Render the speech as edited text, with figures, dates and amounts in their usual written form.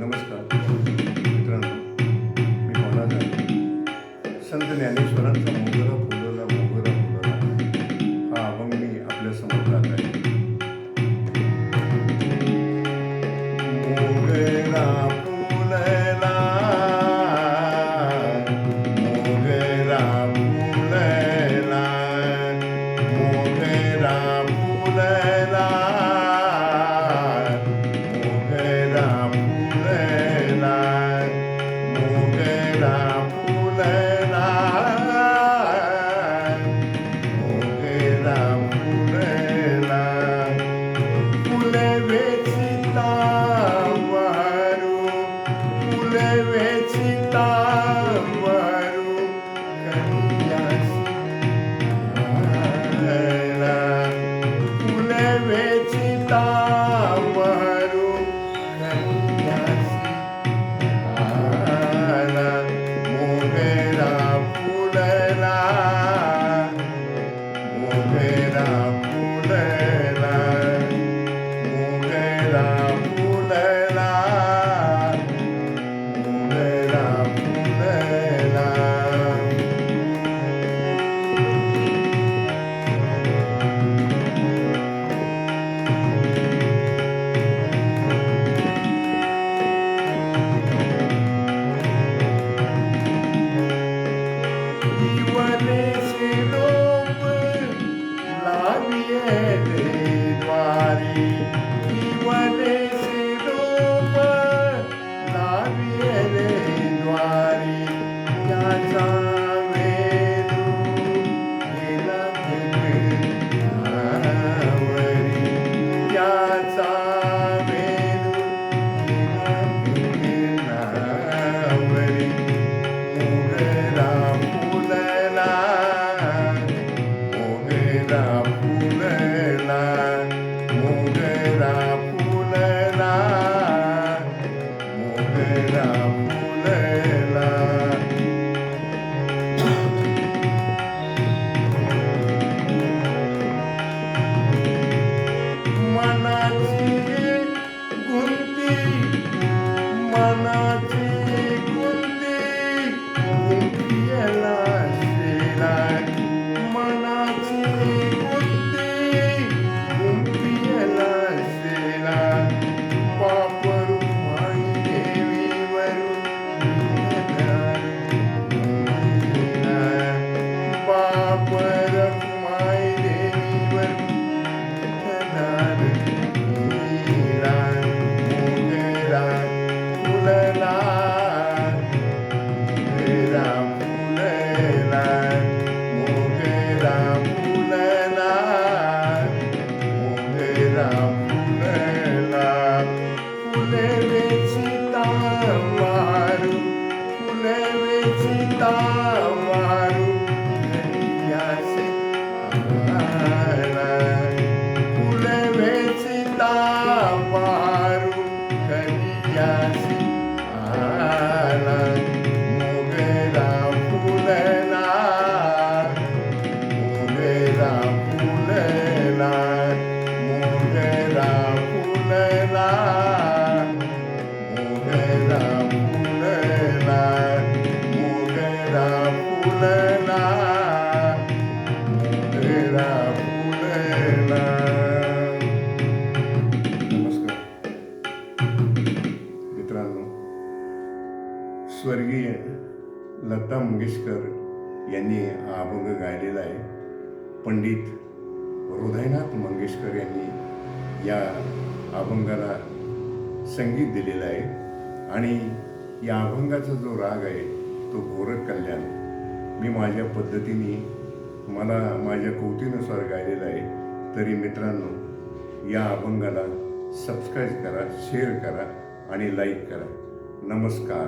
नमस्कार मित्रांनो, मी महाराज आहे. संत ज्ञानेश्वरांचा मोगरा फुलला मोगरा फुलला हा अभंग मी आपल्या समोर राहत आहे. मोगरा फुलला मोगरा फुलला मोगरा फुलला स्वर्गीय लता मंगेशकर यांनी हा अभंग गायलेला आहे. पंडित हृदयनाथ मंगेशकर यांनी या अभंगाला संगीत दिलेलं आहे आणि या अभंगाचा जो राग आहे तो गोरख कल्याण मी माझ्या पद्धतीने मला माझ्या कौतीनुसार गायलेला आहे. तरी मित्रांनो, या अभंगाला सबस्क्राईब करा, शेअर करा आणि लाईक करा. नमस्कार.